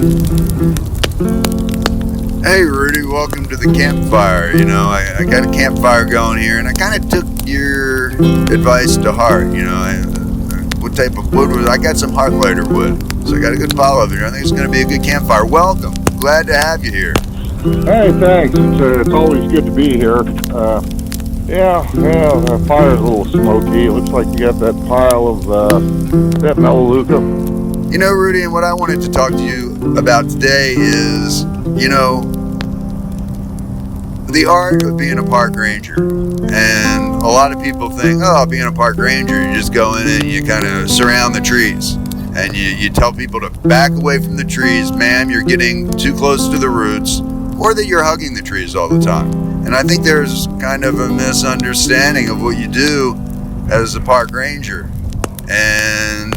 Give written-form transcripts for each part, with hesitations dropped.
Hey Rudy, welcome to the Campfire. I got a campfire going here, and I kind of took your advice to heart. What type of wood was I got? Some Heartlighter wood, so I got a good pile of it. I think it's going to be a good campfire. Welcome, glad to have you here. Hey, thanks. It's always good to be here. The fire's a little smoky. It looks like you got that pile of that Melaleuca. Rudy, and what I wanted to talk to you about today is, the art of being a park ranger. And a lot of people think, being a park ranger, you just go in and you kind of surround the trees. And you tell people to back away from the trees. Ma'am, you're getting too close to the roots. Or that you're hugging the trees all the time. And I think there's kind of a misunderstanding of what you do as a park ranger. And,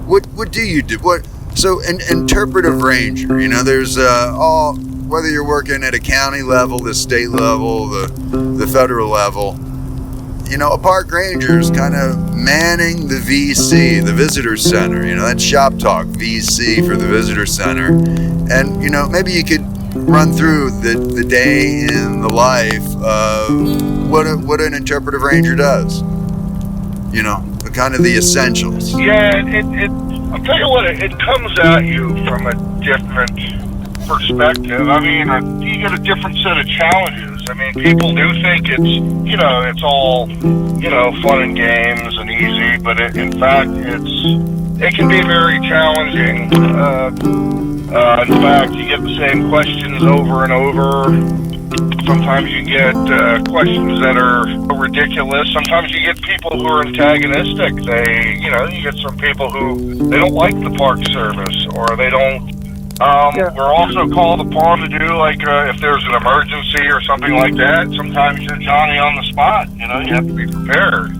what do you do? An interpretive ranger, there's whether you're working at a county level, the state level, the federal level, a park ranger is kind of manning the VC, the visitor center, that's shop talk, VC for the visitor center. And, maybe you could run through the day in the life of what an interpretive ranger does. The kind of the essentials. Yeah, I'll tell you what, it comes at you from a different perspective. I mean, you get a different set of challenges. I mean, people do think it's all, fun and games and easy, but in fact, it can be very challenging. In fact, you get the same questions over and over. Sometimes you get questions that are ridiculous. Sometimes you get people who are antagonistic. You get some people who they don't like the park service, or they don't. We're also called upon to do if there's an emergency or something like that. Sometimes you're Johnny on the spot. You have to be prepared.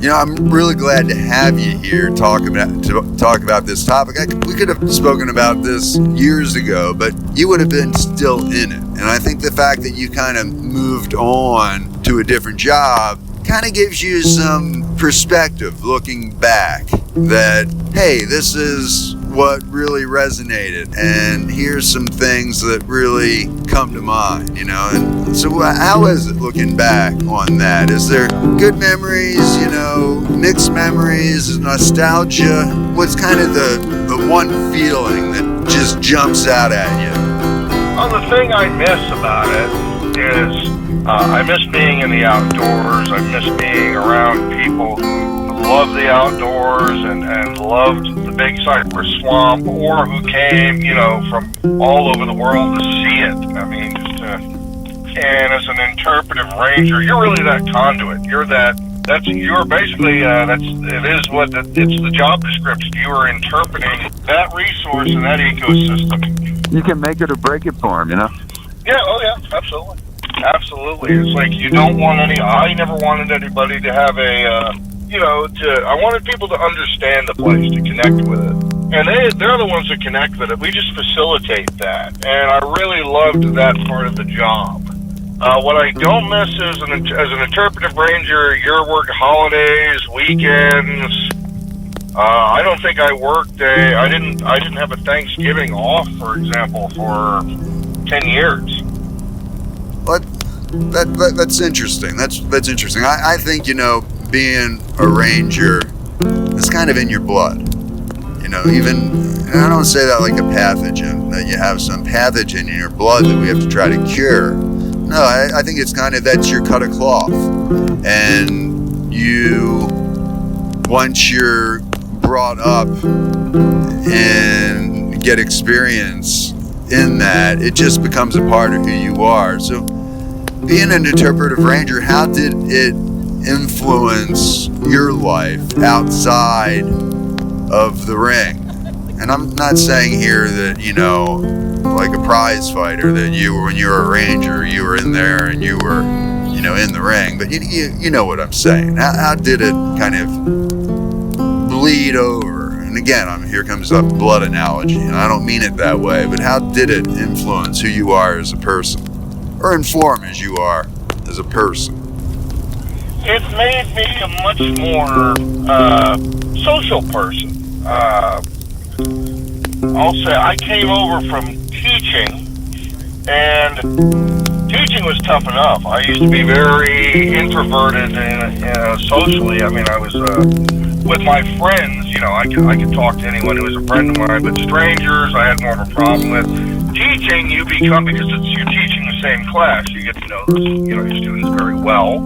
I'm really glad to have you here to talk about this topic. We could have spoken about this years ago, but you would have been still in it. And I think the fact that you kind of moved on to a different job kind of gives you some perspective looking back that, hey, this is what really resonated, and here's some things that really come to mind, And so how is it looking back on that? Is there good memories, mixed memories, nostalgia? What's kind of the one feeling that just jumps out at you? Well, the thing I miss about it is I miss being in the outdoors. I miss being around people who love the outdoors and loved the Big Cypress swamp, or who came, from all over the world to see it. I mean, and as an interpretive ranger, you're really that conduit. It's the job description. You are interpreting that resource and that ecosystem. You can make it or break it for them, Yeah, absolutely. Absolutely. It's like I never wanted anybody to have I wanted people to understand the place, to connect with it. And they're the ones that connect with it. We just facilitate that. And I really loved that part of the job. What I don't miss is, as an interpretive ranger, your work holidays, weekends. I don't think I worked I didn't have a Thanksgiving off, for example, for 10 years. That's interesting. That's interesting. I think, being a ranger, it's kind of in your blood. Even, and I don't say that like a pathogen, that you have some pathogen in your blood that we have to try to cure. No, I think it's kind of, that's your cut of cloth. And once you're brought up and get experience in that, it just becomes a part of who you are. So being an interpretive ranger, how did it influence your life outside of the ring? And I'm not saying here that, like a prize fighter, that when you were a ranger, you were in there and you were, in the ring, but you know what I'm saying. How did it kind of bleed over? And again, here comes the blood analogy, and I don't mean it that way, but how did it influence who you are as a person, or inform as you are as a person? It made me a much more social person. I'll say I came over from teaching, and teaching was tough enough. I used to be very introverted and socially. I mean, I was with my friends. You know, I could talk to anyone who was a friend of mine, but strangers, I had more of a problem with. Teaching, you become, because you're teaching the same class, you get to know your students very well.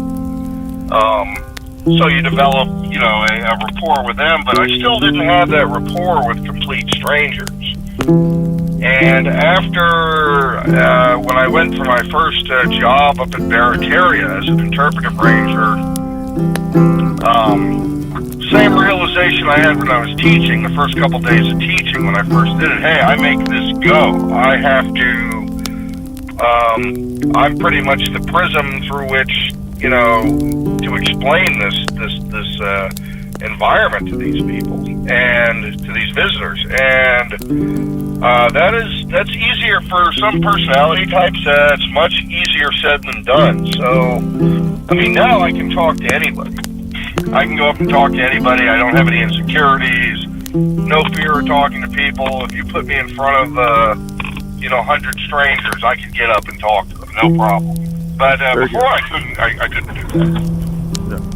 So you develop, a rapport with them, but I still didn't have that rapport with complete strangers. And after, when I went for my first job up at Barataria as an interpretive ranger, same realization I had when I was teaching, the first couple days of teaching when I first did it. Hey, I make this go. I have to, I'm pretty much the prism through which, to explain this environment to these people and to these visitors. And that's easier for some personality types. It's much easier said than done. So, I mean, now I can talk to anybody. I can go up and talk to anybody. I don't have any insecurities, no fear of talking to people. If you put me in front of, 100 strangers, I could get up and talk to them, no problem. But before I couldn't do that.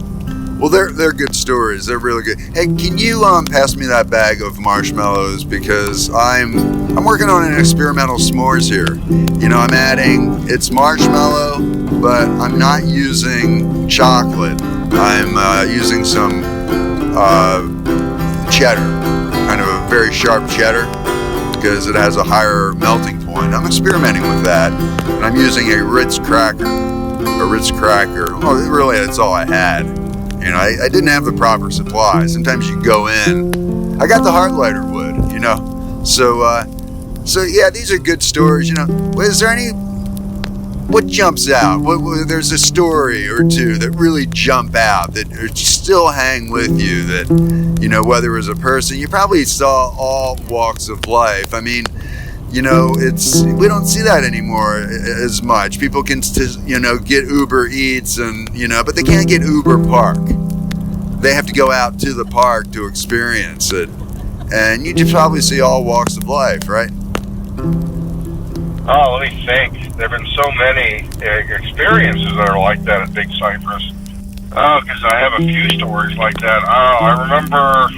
Well, they're good stories. They're really good. Hey, can you pass me that bag of marshmallows, because I'm working on an experimental s'mores here. I'm adding, it's marshmallow, but I'm not using chocolate. I'm using some cheddar, kind of a very sharp cheddar, because it has a higher melting point. I'm experimenting with that, and I'm using a Ritz cracker. Well, really, that's all I had. I didn't have the proper supply. Sometimes you go in. I got the heart lighter wood, So yeah, these are good stories. Is there any? What jumps out? There's a story or two that really jump out that still hang with you. That whether it was a person, you probably saw all walks of life. I mean, we don't see that anymore as much. People can, get Uber Eats and but they can't get Uber Park. They have to go out to the park to experience it, and you just probably see all walks of life, right? Oh, let me think. There have been so many experiences that are like that at Big Cypress. Oh, because I have a few stories like that. Oh, I remember.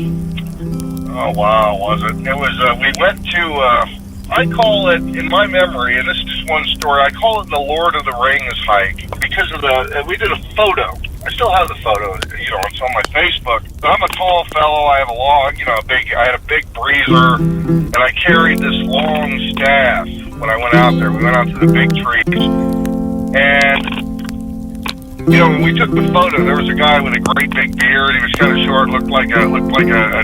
Oh, wow, was it? It was. We went to. I call it, in my memory, and this is just one story. I call it the Lord of the Rings hike because of we did a photo. I still have the photo, it's on my Facebook. But I'm a tall fellow. I have a long, I had a big breezer, and I carried this long staff when I went out there. We went out to the big trees, and when we took the photo, there was a guy with a great big beard. He was kind of short, looked like a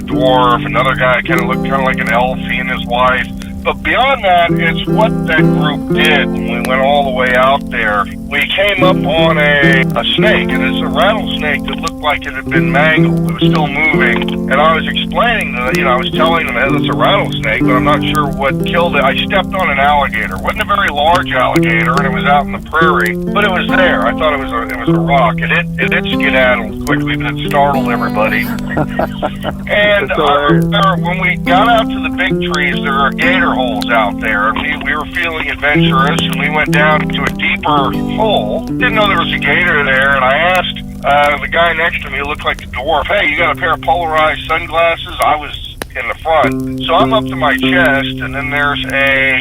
dwarf. Another guy kind of looked like an elf, he and his wife. But beyond that, it's what that group did when we went all the way out there. We came up on a snake, and it's a rattlesnake that looked like it had been mangled. It was still moving. And I was explaining, I was telling them that it's a rattlesnake, but I'm not sure what killed it. I stepped on an alligator. It wasn't a very large alligator, and it was out in the prairie, but it was there. I thought it was a rock. It skedaddled quickly, but it startled everybody. And I remember when we got out to the big trees, there are gator holes out there, and we were feeling adventurous, and we went down to a deeper hole. Didn't know there was a gator there, and I asked the guy next to me, who looked like a dwarf, hey, you got a pair of polarized sunglasses? I was in the front. So I'm up to my chest, and then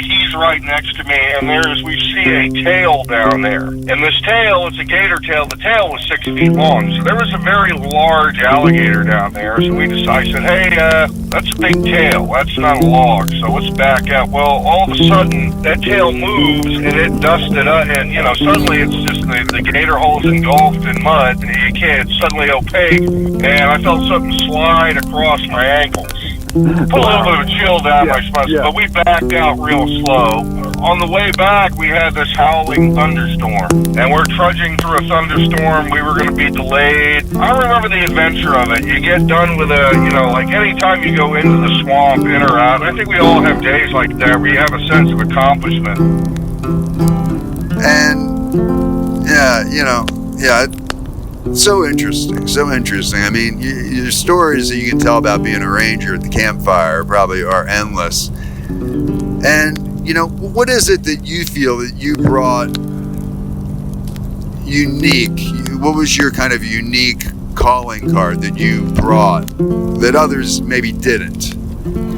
he's right next to me, and we see a tail down there. And this tail, it's a gator tail. The tail was 6 feet long, so there was a very large alligator down there. So I said, hey, that's a big tail. That's not a log, so let's back up. Well, all of a sudden, that tail moves, and it dusted up, and, suddenly it's just the gator hole's engulfed in mud, and it's suddenly opaque, and I felt something slide across my ankles. Put a little bit of a chill down my spine, but we backed out real slow. On the way back, we had this howling thunderstorm, and we're trudging through a thunderstorm. We were going to be delayed. I remember the adventure of it. You get done with like anytime you go into the swamp, in or out, I think we all have days like that where you have a sense of accomplishment. And, so interesting. I mean, your stories that you can tell about being a ranger at the campfire probably are endless. And, what is it that you feel that you brought unique? What was your kind of unique calling card that you brought that others maybe didn't?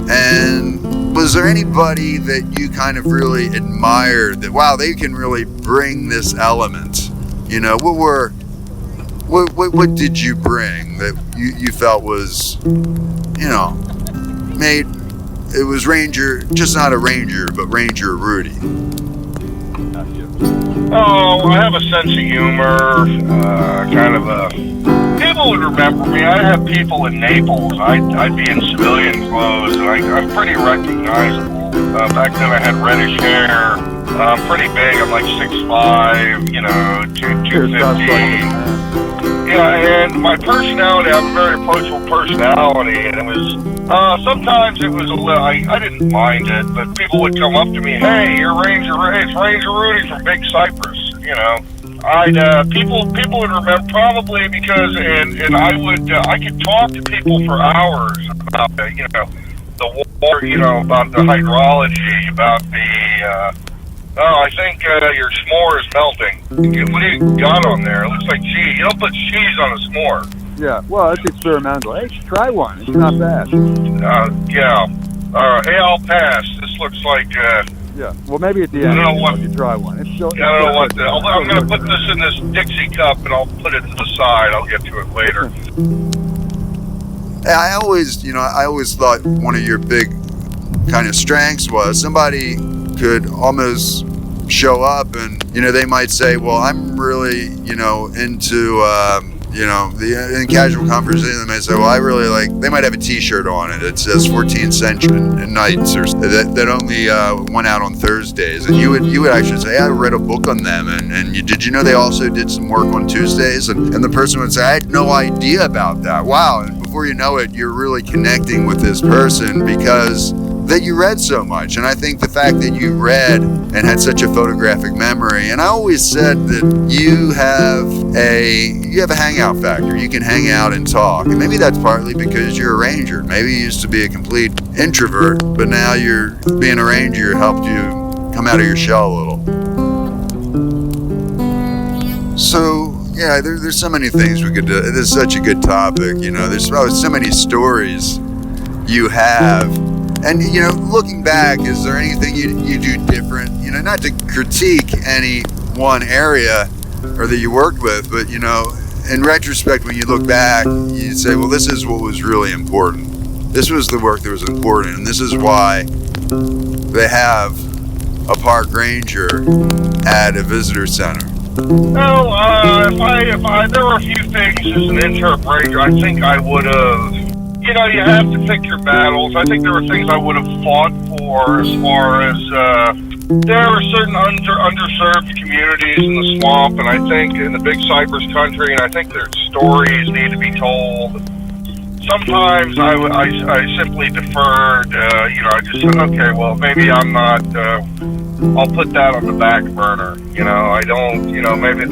And was there anybody that you kind of really admired that, wow, they can really bring this element? What did you bring that you felt was, made, it was Ranger, just not a Ranger, but Ranger Rudi? Oh, I have a sense of humor, people would remember me. I have people in Naples. I'd be in civilian clothes, and I'm pretty recognizable. Back then I had reddish hair. I'm pretty big. I'm like 6'5", 250. Yeah, and my personality, I have a very approachable personality, and it was, sometimes it was a little, I didn't mind it, but people would come up to me, hey, you're it's Ranger Rudi from Big Cypress, people would remember, probably because, and I could talk to people for hours about, the war, about the hydrology, about the, I think your s'more is melting. What do you got on there? It looks like cheese. You don't put cheese on a s'more. Yeah, well, it's experimental. Hey, try one. It's not bad. Yeah. Hey, I'll pass. This looks like... yeah, well, maybe at the end, you try one. I don't know what... I'm going to put this in this Dixie cup, and I'll put it to the side. I'll get to it later. I always thought one of your big kind of strengths was somebody could almost show up and, they might say, well, I'm really, into, in casual conversation, they might say, well, I really they might have a t-shirt on it. It says 14th Century Nights or that only went out on Thursdays. And you would actually say, I read a book on them. And did you know they also did some work on Tuesdays? And the person would say, I had no idea about that. Wow. And before you know it, you're really connecting with this person because that you read so much. And I think the fact that you read and had such a photographic memory, and I always said that you have a hangout factor. You can hang out and talk, and maybe that's partly because you're a Ranger. Maybe you used to be a complete introvert, but now you're being a Ranger helped you come out of your shell a little. So yeah, there's so many things we could do. This is such a good topic. There's probably so many stories you have. And, looking back, is there anything you do different? Not to critique any one area or that you worked with, but, in retrospect, when you look back, you say, well, this is what was really important. This was the work that was important, and this is why they have a park ranger at a visitor center. Well, if there were a few things as an interp ranger, I think I would have... you have to pick your battles. I think there were things I would have fought for as far as, there are certain underserved communities in the swamp, and I think in the Big Cypress country, and I think their stories need to be told. Sometimes I simply deferred, I just said, okay, well, maybe I'm not, I'll put that on the back burner. I don't, maybe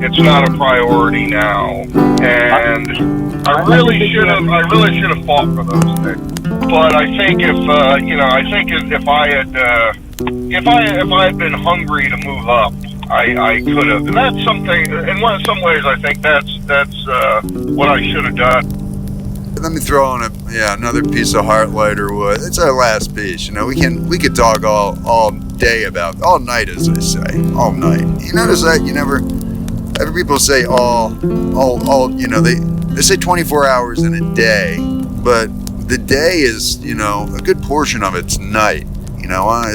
it's not a priority now, and I really should have fought for those things. But I think if I had been hungry to move up, I could have, and that's something. In some ways, I think that's what I should have done. Let me throw on another piece of heart lighter wood. It's our last piece. We could talk all day about, all night, as they say, all night. You notice that every people say they say 24 hours in a day, but the day is, a good portion of it's night. Why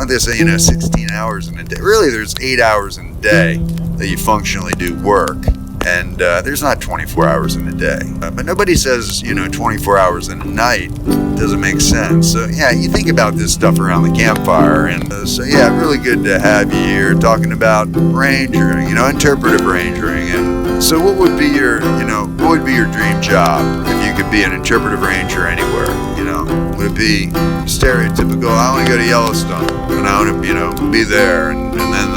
they say, 16 hours in a day. Really, there's 8 hours in a day that you functionally do work. And there's not 24 hours in a day. But nobody says, 24 hours in a night. Doesn't make sense. So, you think about this stuff around the campfire. And really good to have you here talking about rangering, interpretive rangering. And so what would be your dream job if you could be an interpretive ranger anywhere? Would it be stereotypical, I want to go to Yellowstone and I want to, be there and then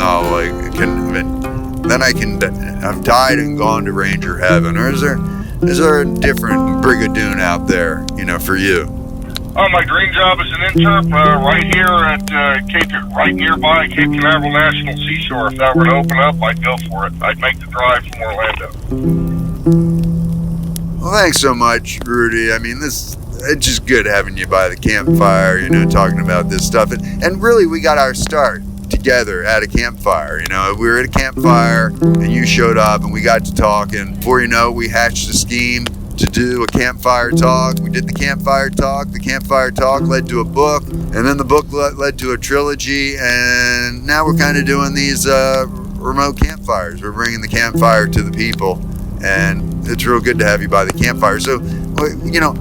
then I can have died and gone to Ranger Heaven, or is there a different Brigadoon out there, for you? Oh, my dream job is an interp right here at right nearby Cape Canaveral National Seashore. If that were to open up, I'd go for it. I'd make the drive from Orlando. Well, thanks so much, Rudi. I mean, it's just good having you by the campfire, talking about this stuff. And really, we got our start together at a campfire. We were at a campfire, and you showed up, and we got to talk. And before you know, we hatched a scheme to do a campfire talk. We did the campfire talk. The campfire talk led to a book, and then the book led to a trilogy. And now we're kind of doing these remote campfires. We're bringing the campfire to the people. And it's real good to have you by the campfire. So,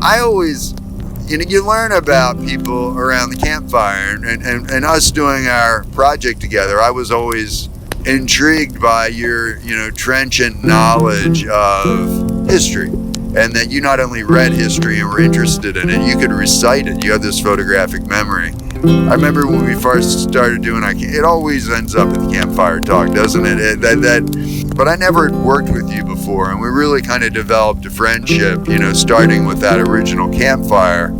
I always, you learn about people around the campfire and us doing our project together. I was always intrigued by your, trenchant knowledge of history, and that you not only read history and were interested in it, you could recite it. You have this photographic memory. I remember when we first started doing it always ends up at the campfire talk, doesn't it? But I never worked with you before, and we really kind of developed a friendship, starting with that original campfire.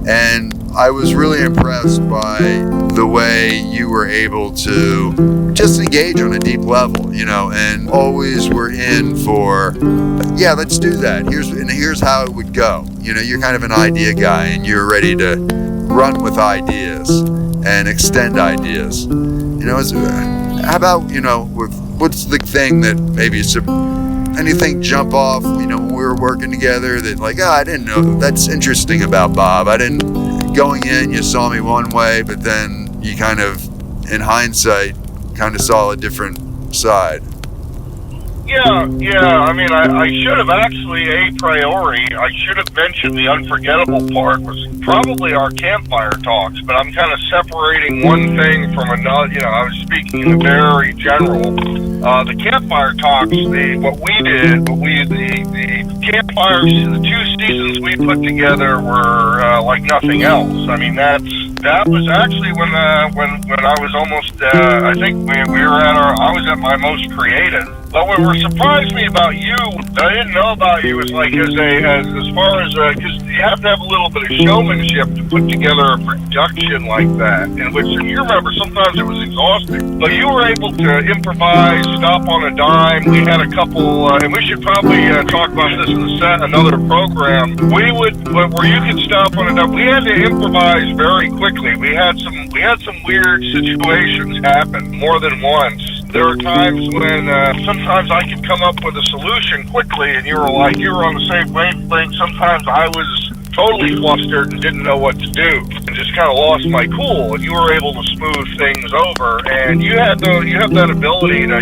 And I was really impressed by the way you were able to just engage on a deep level, and always were in for, yeah, let's do that. Here's how it would go. You're kind of an idea guy, and you're ready to run with ideas and extend ideas. How about, what's the thing that maybe anything jump off, when we were working together that I didn't know, that's interesting about Bob. Going in, you saw me one way, but then you kind of, in hindsight, kind of saw a different side. Yeah. I mean, I should have actually, a priori, I should have mentioned the unforgettable part was probably our campfire talks, but I'm kind of separating one thing from another. I was speaking in the very general. The campfire talks, the campfires, the 2 seasons we put together were like nothing else. I mean, that was actually when I was almost, I think I was at my most creative. But what surprised me about you, that I didn't know about you, is like as far as because you have to have a little bit of showmanship to put together a production like that. In which, if you remember, sometimes it was exhausting. But you were able to improvise, stop on a dime. We had a couple, and we should probably talk about this in another program. Where you could stop on a dime. We had to improvise very quickly. We had some weird situations happen more than once. There were times when sometimes I could come up with a solution quickly, and you were on the same wavelength. Sometimes I was totally flustered and didn't know what to do, and just kind of lost my cool. And you were able to smooth things over, and you have that ability to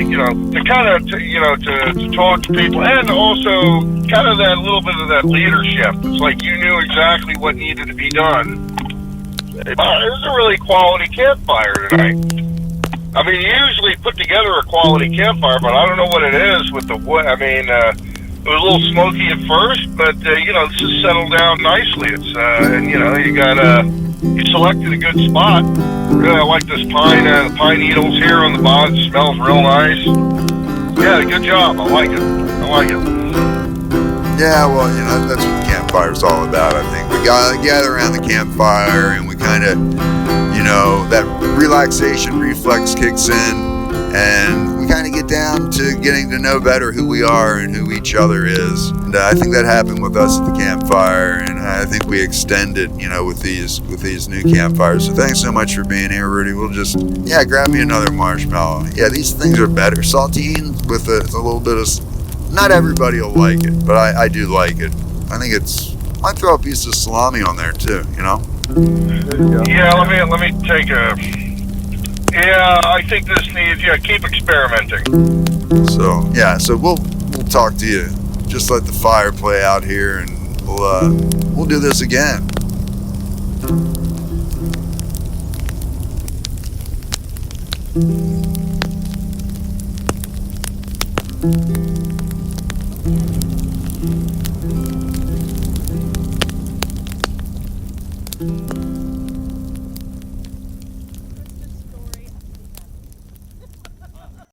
talk to people, and also kind of that little bit of that leadership. It's like you knew exactly what needed to be done. It was a really quality campfire tonight. I mean, you usually put together a quality campfire, but I don't know what it is with the wood. I mean, it was a little smoky at first, but, this has settled down nicely. It's, you selected a good spot. Really, I like this the pine needles here on the bottom. It smells real nice. Yeah, good job. I like it. Yeah, well, that's what the campfire's all about. I think we gather around the campfire, and we kind of, that relaxation reflex kicks in, and we kind of get down to getting to know better who we are and who each other is. And I think that happened with us at the campfire, and I think we extend it, with these new campfires. So thanks so much for being here, Rudi. We'll just, grab me another marshmallow. Yeah, these things are better. Saltine with a little bit of, not everybody will like it, but I do like it. I think I'd throw a piece of salami on there too, Yeah, let me take a. Yeah, I think this needs. Yeah, keep experimenting. So we'll talk to you. Just let the fire play out here, and we'll do this again.